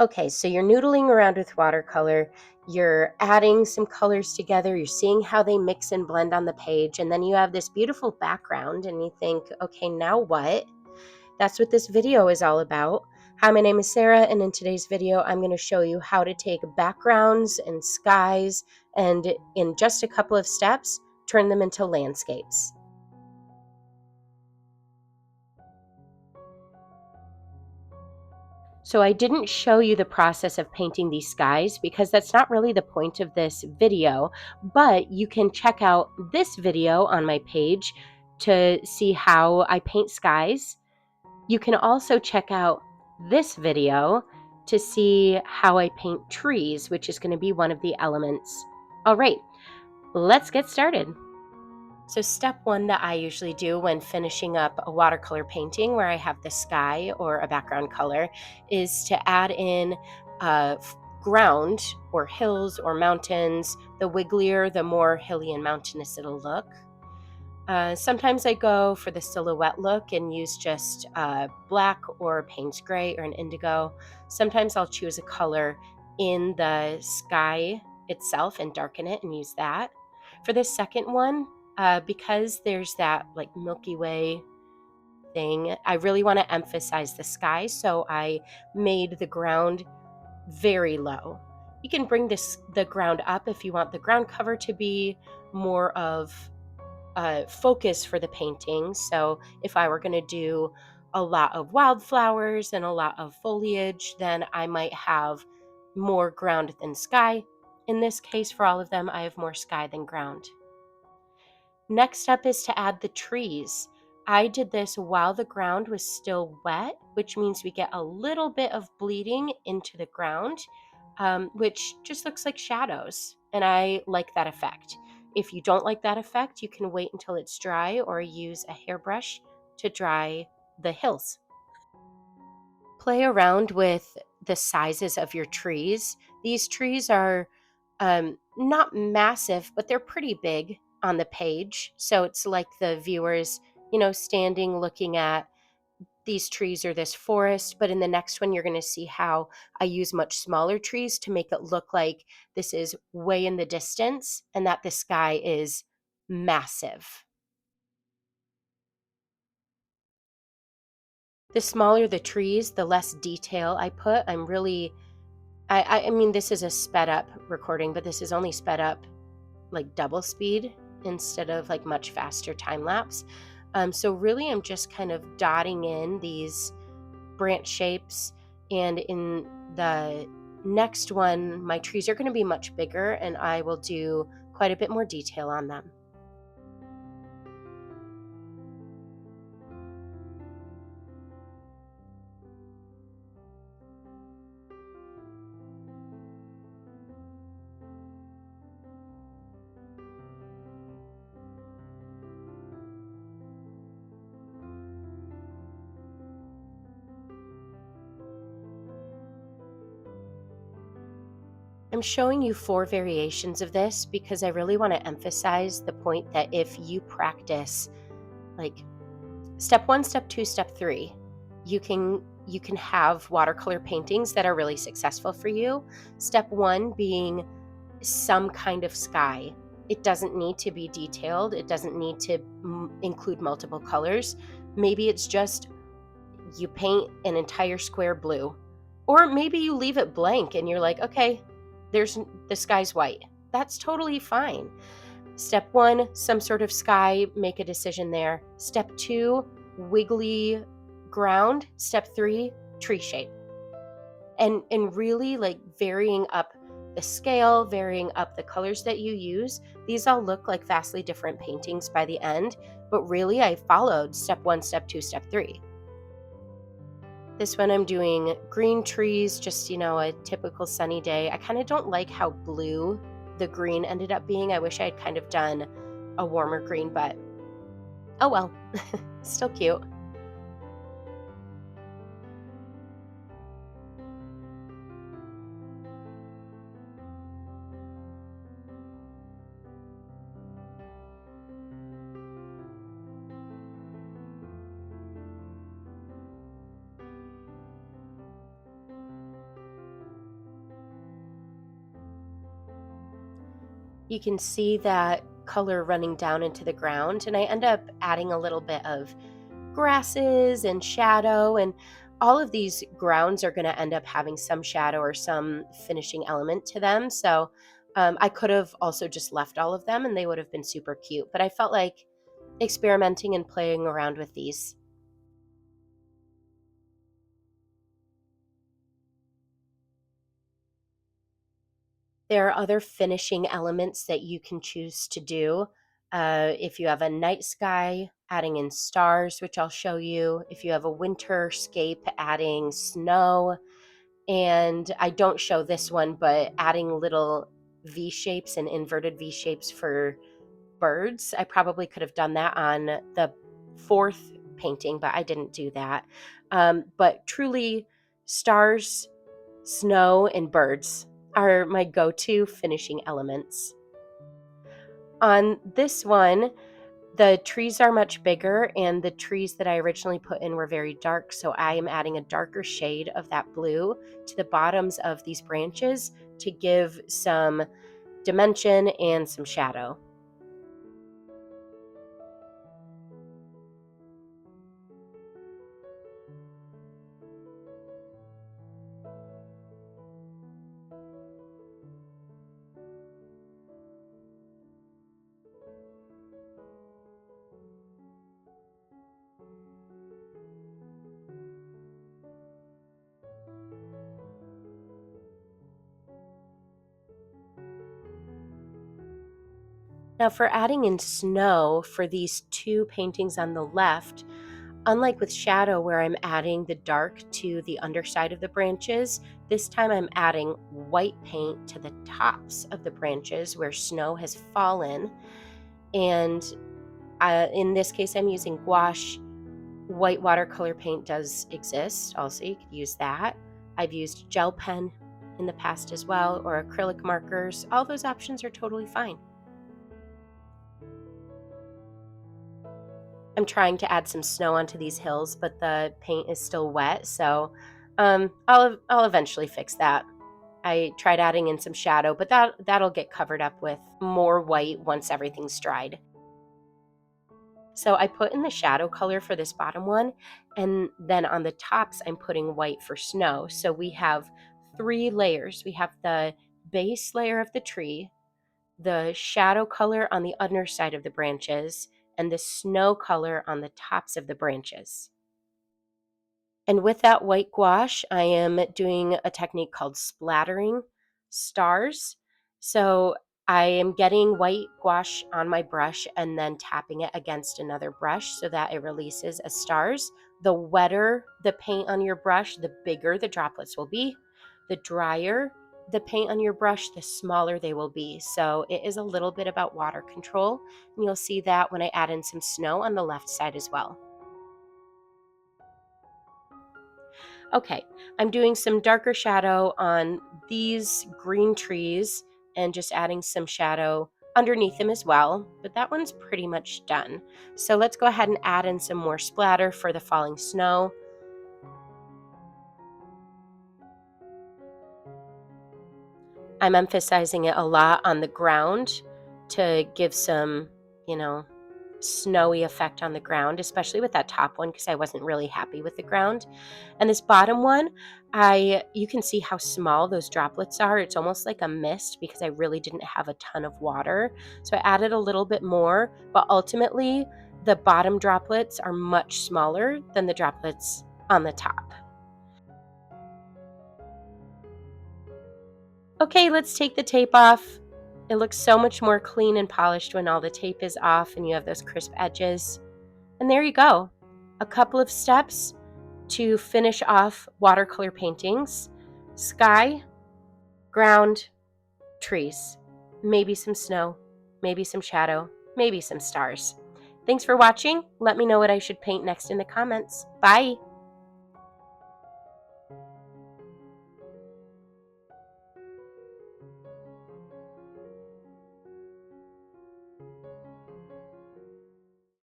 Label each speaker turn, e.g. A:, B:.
A: Okay, so you're noodling around with watercolor, you're adding some colors together, you're seeing how they mix and blend on the page, and then you have this beautiful background and you think, okay, now what? That's what this video is all about. Hi, my name is Sarah, and in today's video, I'm going to show you how to take backgrounds and skies and in just a couple of steps, turn them into landscapes. So I didn't show you the process of painting these skies because that's not really the point of this video, but you can check out this video on my page to see how I paint skies. You can also check out this video to see how I paint trees, which is going to be one of the elements. All right, let's get started. So step one that I usually do when finishing up a watercolor painting where I have the sky or a background color is to add in ground or hills or mountains. The wigglier, the more hilly and mountainous it'll look. Sometimes I go for the silhouette look and use just black or Payne's gray or an indigo. Sometimes I'll choose a color in the sky itself and darken it and use that. For the second one, because there's that like Milky Way thing, I really want to emphasize the sky, so I made the ground very low. You can bring the ground up if you want the ground cover to be more of focus for the painting. So if I were going to do a lot of wildflowers and a lot of foliage, then I might have more ground than sky. In this case, for all of them, I have more sky than ground. Next up is to add the trees. I did this while the ground was still wet, which means we get a little bit of bleeding into the ground, which just looks like shadows. And I like that effect. If you don't like that effect, you can wait until it's dry or use a hairbrush to dry the hills. Play around with the sizes of your trees. These trees are not massive, but they're pretty big on the page. So it's like the viewers, standing looking at these trees or this forest. But in the next one, you're going to see how I use much smaller trees to make it look like this is way in the distance and that the sky is massive. The smaller the trees, the less detail I put. I mean, this is a sped up recording, but this is only sped up like double speed instead of like much faster time lapse. So really I'm just kind of dotting in these branch shapes, and in the next one, my trees are going to be much bigger and I will do quite a bit more detail on them. I'm showing you 4 variations of this because I really want to emphasize the point that if you practice like step 1, step 2, step 3, you can have watercolor paintings that are really successful for you. Step 1 being some kind of sky. It doesn't need to be detailed. It doesn't need to include multiple colors. Maybe it's just you paint an entire square blue. Or maybe you leave it blank and you're like, okay, the sky's white. That's totally fine. Step 1, some sort of sky, make a decision there. Step 2, wiggly ground. Step 3, tree shape. And really like varying up the scale, varying up the colors that you use. These all look like vastly different paintings by the end, but really I followed step 1, step 2, step 3. This one I'm doing green trees, just, a typical sunny day. I kind of don't like how blue the green ended up being. I wish I had kind of done a warmer green, but oh well, still cute. You can see that color running down into the ground, and I end up adding a little bit of grasses and shadow, and all of these grounds are going to end up having some shadow or some finishing element to them. So I could have also just left all of them and they would have been super cute, but I felt like experimenting and playing around with these. There are other finishing elements that you can choose to do. If you have a night sky, adding in stars, which I'll show you. If you have a winterscape, adding snow. And I don't show this one, but adding little V shapes and inverted V shapes for birds. I probably could have done that on the fourth painting, but I didn't do that. But truly, stars, snow, and birds are my go-to finishing elements. On this one, the trees are much bigger, and the trees that I originally put in were very dark, so I am adding a darker shade of that blue to the bottoms of these branches to give some dimension and some shadow. Now, for adding in snow for these two paintings on the left, unlike with shadow where I'm adding the dark to the underside of the branches, this time I'm adding white paint to the tops of the branches where snow has fallen. And in this case, I'm using gouache. White watercolor paint does exist also, you could use that. I've used gel pen in the past as well, or acrylic markers. All those options are totally fine. I'm trying to add some snow onto these hills, but the paint is still wet, so I'll eventually fix that. I tried adding in some shadow, but that'll get covered up with more white once everything's dried. So I put in the shadow color for this bottom one, and then on the tops I'm putting white for snow. So we have three layers. We have the base layer of the tree, the shadow color on the underside of the branches, and the snow color on the tops of the branches. And with that white gouache, I am doing a technique called splattering stars. So I am getting white gouache on my brush and then tapping it against another brush so that it releases as stars. The wetter the paint on your brush, the bigger the droplets will be. The drier the paint on your brush, the smaller they will be. So it is a little bit about water control. And you'll see that when I add in some snow on the left side as well. Okay, I'm doing some darker shadow on these green trees and just adding some shadow underneath them as well, but that one's pretty much done. So let's go ahead and add in some more splatter for the falling snow. I'm emphasizing it a lot on the ground to give some, you know, snowy effect on the ground, especially with that top one because I wasn't really happy with the ground. And this bottom one, I you can see how small those droplets are. It's almost like a mist because I really didn't have a ton of water. So I added a little bit more, but ultimately the bottom droplets are much smaller than the droplets on the top. Okay, let's take the tape off. It looks so much more clean and polished when all the tape is off and you have those crisp edges. And there you go. A couple of steps to finish off watercolor paintings: sky, ground, trees, maybe some snow, maybe some shadow, maybe some stars. Thanks for watching. Let me know what I should paint next in the comments. Bye.